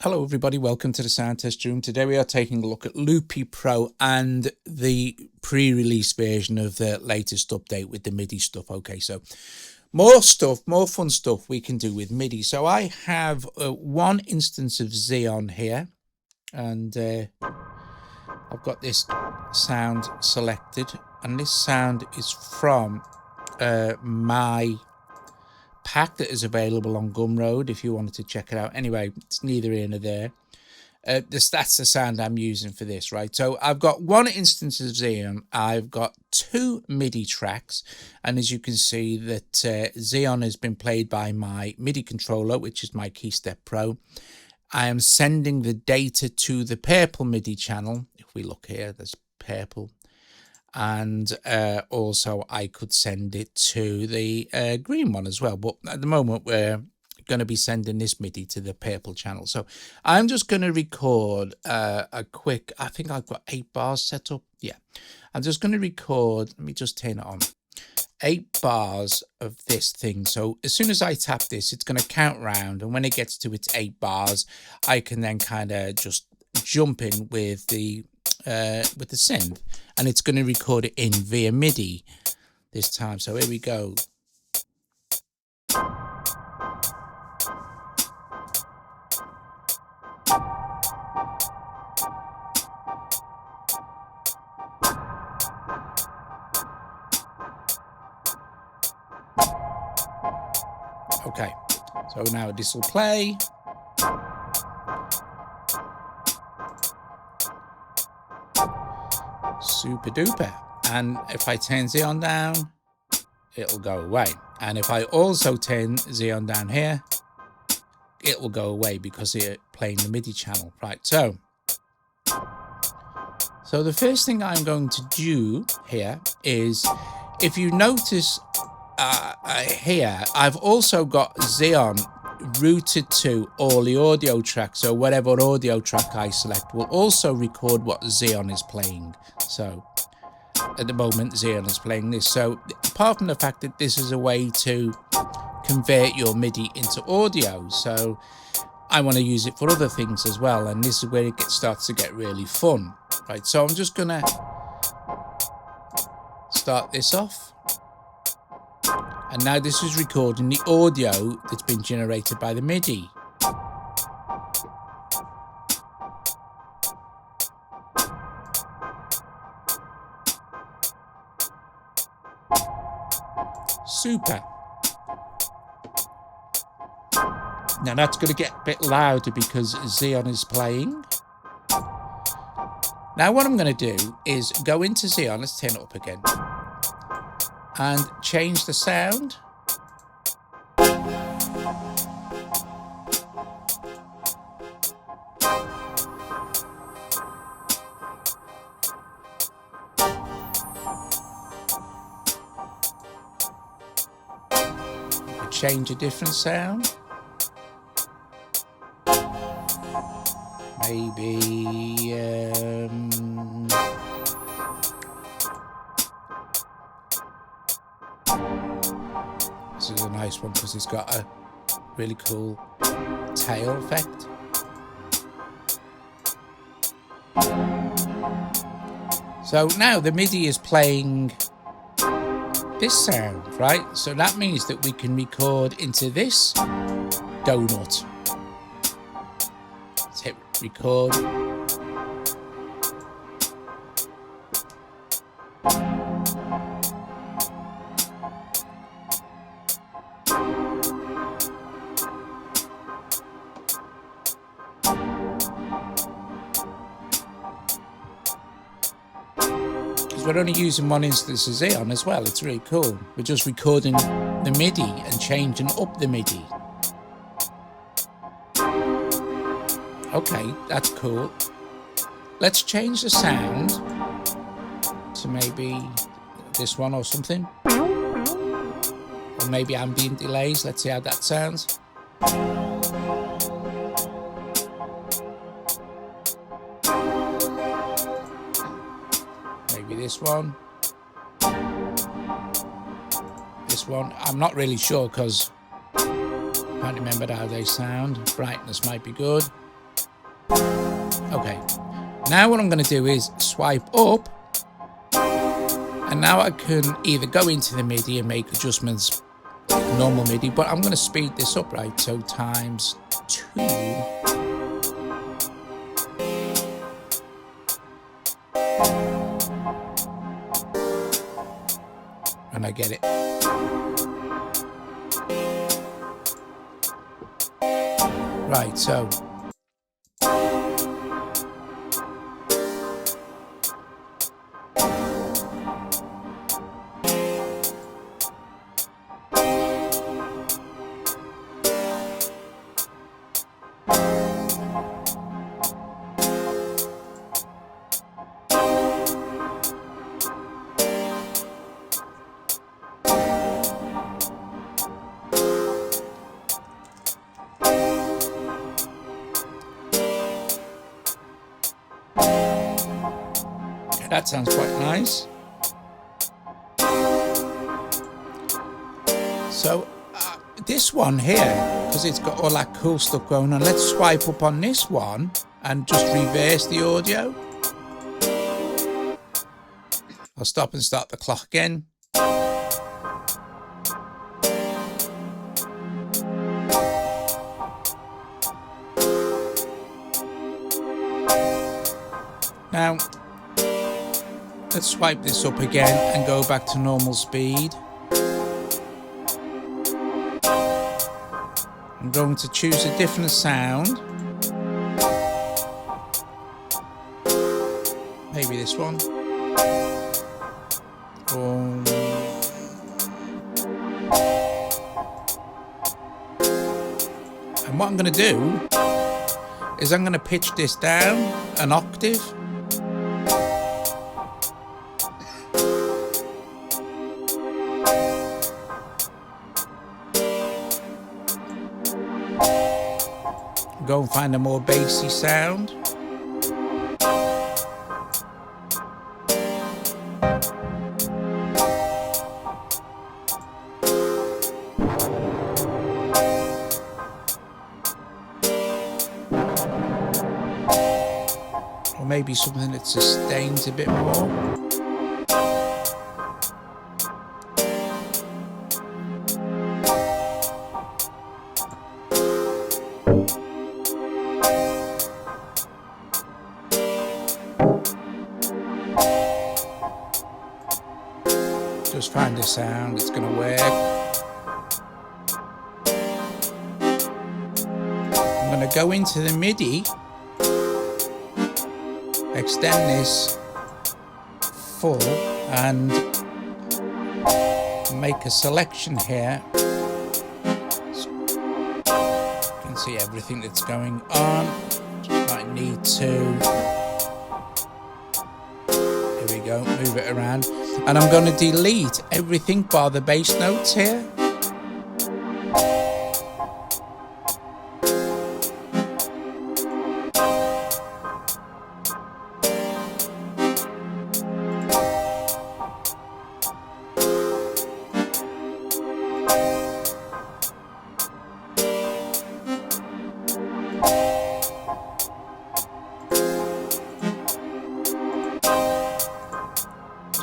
Hello everybody, welcome to the Sound Test Room. Today we are taking a look at Loopy Pro and the pre-release version of the latest update with the MIDI stuff. Okay, so more fun stuff we can do with MIDI. So I have one instance of Zeeon here, and I've got this sound selected, and this sound is from my pack that is available on Gumroad if you wanted to check it out. Anyway, it's neither here nor there. That's the sound I'm using for this, right? So I've got one instance of Zeeon. I've got two MIDI tracks, and as you can see that Zeeon has been played by my MIDI controller, which is my MidiStep Pro. I am sending the data to the purple MIDI channel. If we look here, there's purple. And also I could send it to the green one as well, but at the moment we're going to be sending this MIDI to the purple channel. So I'm just going to record a quick, I think I've got 8 bars set up. Yeah, I'm just going to record, let me just turn it on, 8 bars of this thing. So as soon as I tap this, it's going to count round, and when it gets to its 8 bars, I can then kind of just jump in with the synth, and it's going to record it in via MIDI this time. So here we go. Okay, so now this will play. Super duper. And if I turn Zeeon down, it'll go away. And if I also turn Zeeon down here, it will go away because it's playing the MIDI channel. Right, so the first thing I'm going to do here is, if you notice here, I've also got Zeeon routed to all the audio tracks, so whatever audio track I select will also record what Zeeon is playing. So at the moment Zeeon is playing this. So apart from the fact that this is a way to convert your MIDI into audio, so I want to use it for other things as well, and this is where it starts to get really fun. Right, so I'm just gonna start this off. And now this is recording the audio that's been generated by the MIDI. Super. Now that's going to get a bit louder because Zeeon is playing. Now what I'm going to do is go into Zeeon, let's turn it up again, and change the sound. Change a different sound. Maybe this is a nice one because it's got a really cool tail effect. So now the MIDI is playing this sound, right? So that means that we can record into this donut. Let's hit record. We're only using one instance of Zeeon as well. It's really cool. We're just recording the MIDI and changing up the MIDI. Okay, that's cool. Let's change the sound to maybe this one or something. Or maybe ambient delays. Let's see how that sounds. This one, I'm not really sure because I can't remember how they sound. Brightness might be good. Okay, now what I'm going to do is swipe up, and now I can either go into the MIDI and make adjustments like normal MIDI, but I'm going to speed this up, right? So times 2. And I get it. Right, so that sounds quite nice. So this one here, because it's got all that cool stuff going on, let's swipe up on this one and just reverse the audio. I'll stop and start the clock again. Now let's swipe this up again and go back to normal speed. I'm going to choose a different sound. Maybe this one. And what I'm going to do is I'm going to pitch this down an octave. Go and find a more bassy sound. Or maybe something that sustains a bit more. Just find a sound that's going to work. I'm going to go into the MIDI, extend this full, and make a selection here. So you can see everything that's going on. Just might need to. Here we go, move it around. And I'm going to delete everything bar the bass notes here.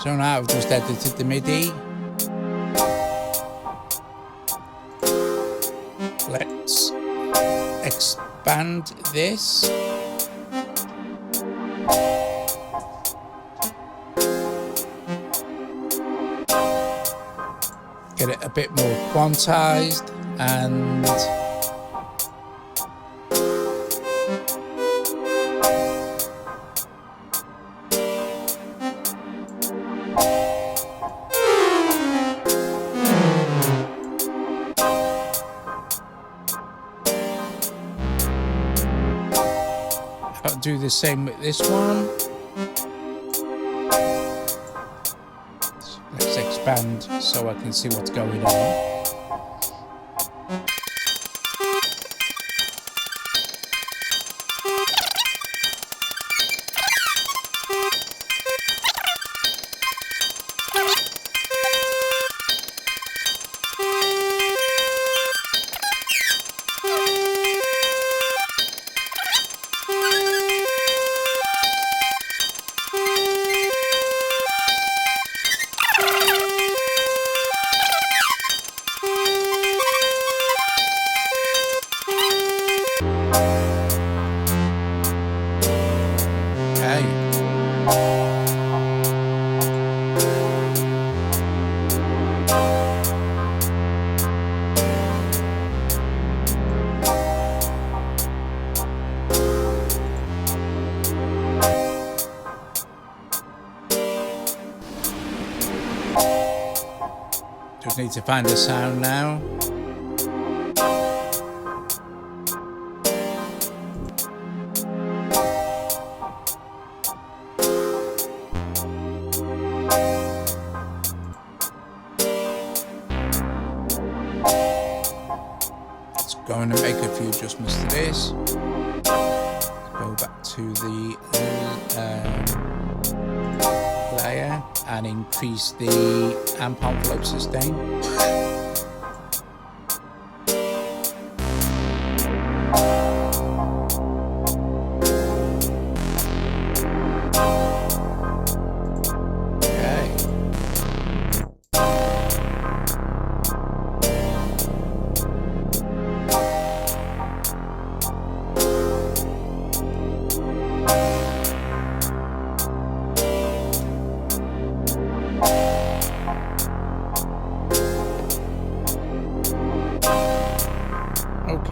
So now I've just edited the MIDI. Let's expand this. Get it a bit more quantized and I'll do the same with this one. Let's expand so I can see what's going on. need to find a sound now. Let's go and make a few adjustments to this. Go back to the layer and increase the amp envelope sustain.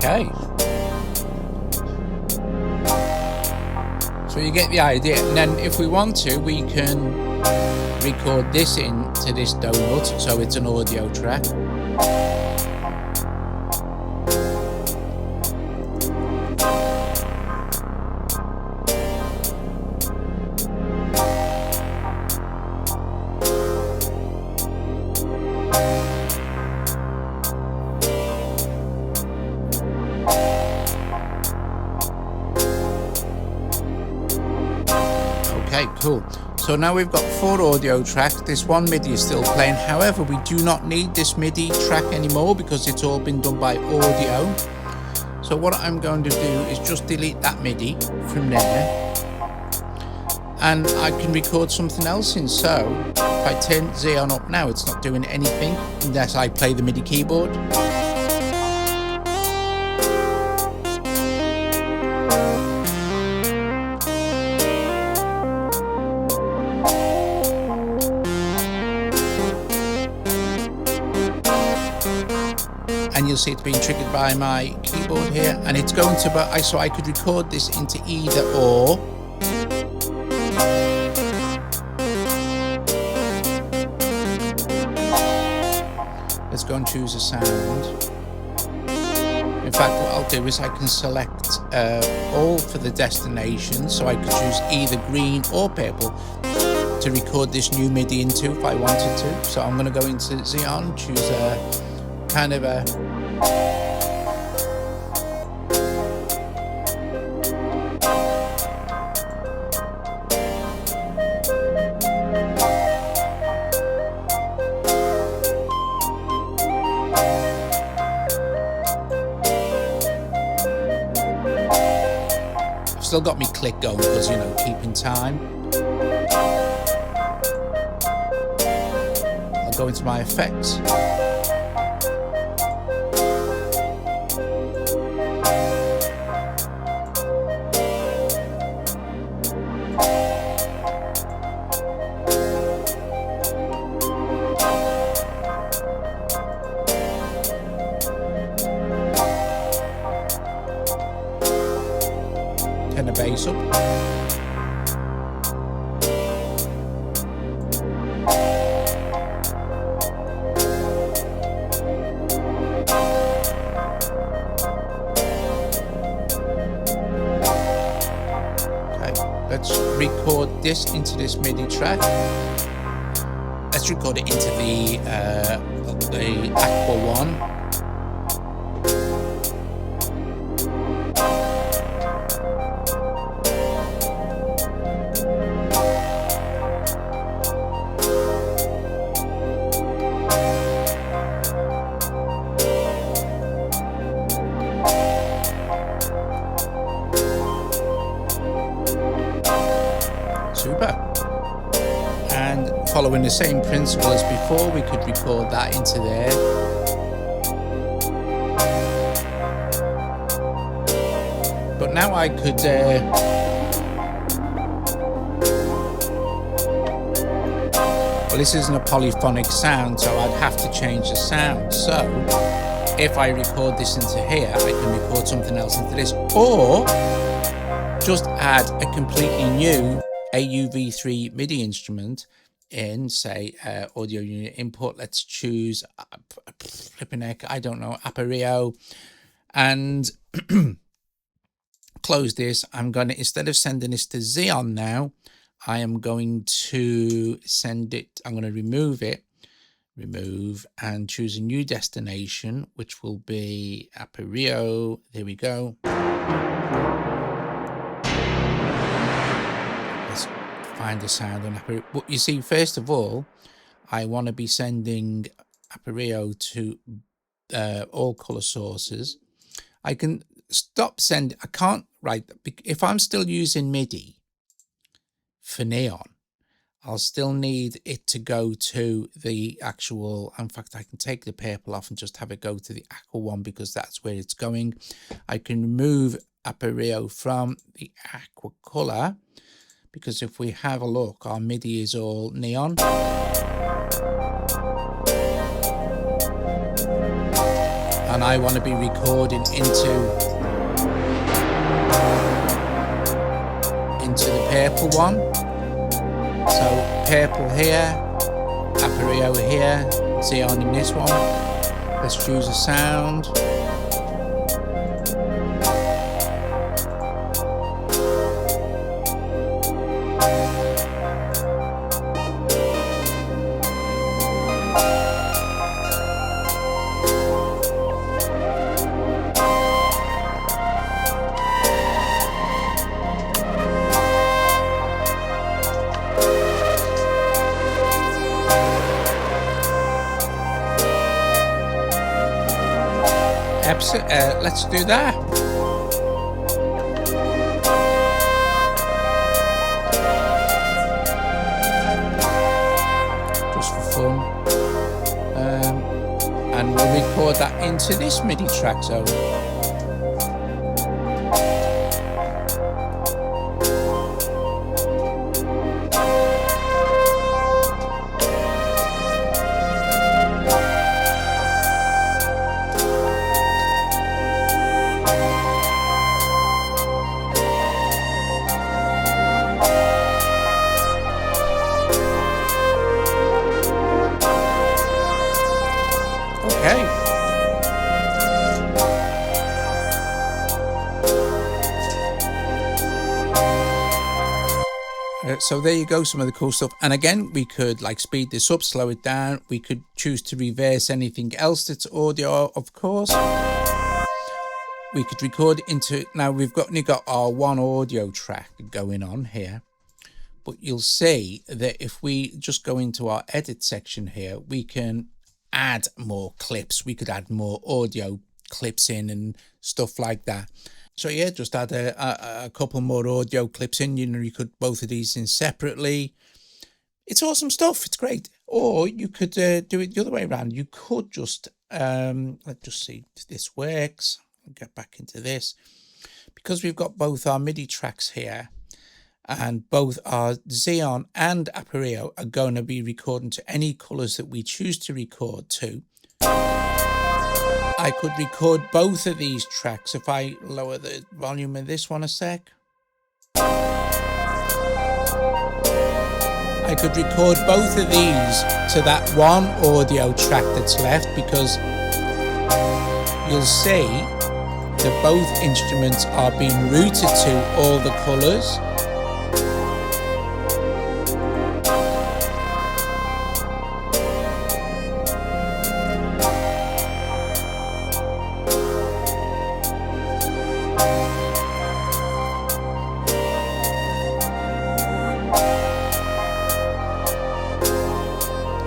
Okay, so you get the idea, and then if we want to, we can record this into this donut, so it's an audio track. Okay, cool. So now we've got 4 audio tracks. This one MIDI is still playing. However, we do not need this MIDI track anymore because it's all been done by audio. So what I'm going to do is just delete that MIDI from there, and I can record something else in. So if I turn Zeeon up now, it's not doing anything unless I play the MIDI keyboard. And you'll see it's being triggered by my keyboard here, and it's going to, so I could record this into either or. Let's go and choose a sound. In fact, what I'll do is I can select all for the destination, so I could choose either green or purple to record this new MIDI into if I wanted to. So I'm going to go into Zeeon, choose a kind of a still got me click going because, you know, keeping time. I'll go into my effects. Turn the bass up. Okay, let's record this into this MIDI track. Let's record it into the Aqua 1. Super. And following the same principle as before, we could record that into there. But now I could well, this isn't a polyphonic sound, so I'd have to change the sound. So if I record this into here, I can record something else into this, or just add a completely new AUV3 MIDI instrument in, say, audio unit input. Let's choose flipping heck, I don't know, Appareo, and close this. I'm going to, instead of sending this to Zeeon now, I am going to send it, I'm going to remove it, remove, and choose a new destination, which will be Appareo. There we go. Let's find the sound on Appareo. But you see, first of all, I want to be sending Appareo to all color sources. I can stop sending, I can't, right, if I'm still using MIDI for Neon, I'll still need it to go to the actual, in fact, I can take the purple off and just have it go to the aqua one because that's where it's going. I can remove Appareo from the aqua color because if we have a look, our MIDI is all neon. And I want to be recording into the purple one. So purple here, Appareo here, Zeeon in this one. Let's choose a sound. Let's do that. Just for fun. And we'll record that into this MIDI track zone. So there you go, some of the cool stuff. And again, we could like speed this up, slow it down. We could choose to reverse anything else that's audio, of course. We could record into, now we've only got our one audio track going on here. But you'll see that if we just go into our edit section here, we can add more clips. We could add more audio clips in and stuff like that. So yeah, just add a couple more audio clips in. You know, you could both of these in separately. It's awesome stuff. It's great. Or you could do it the other way around. You could just, let's just see if this works. I'll get back into this. Because we've got both our MIDI tracks here and both our Zeeon and Appareo are going to be recording to any colors that we choose to record to. I could record both of these tracks if I lower the volume in this one a sec. I could record both of these to that one audio track that's left because you'll see that both instruments are being routed to all the colors.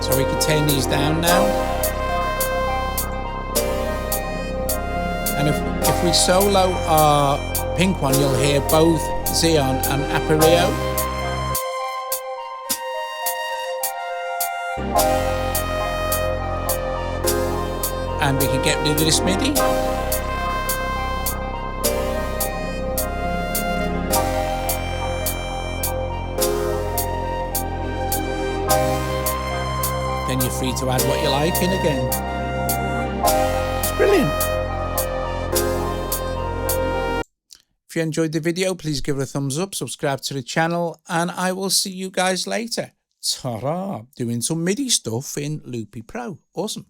So we can turn these down now. And if we solo our pink one, you'll hear both Zeeon and Appareo. And we can get rid of this MIDI. Then you're free to add what you like in again. It's brilliant. If you enjoyed the video, please give it a thumbs up, subscribe to the channel, and I will see you guys later. ta-ra, doing some MIDI stuff in Loopy Pro. Awesome.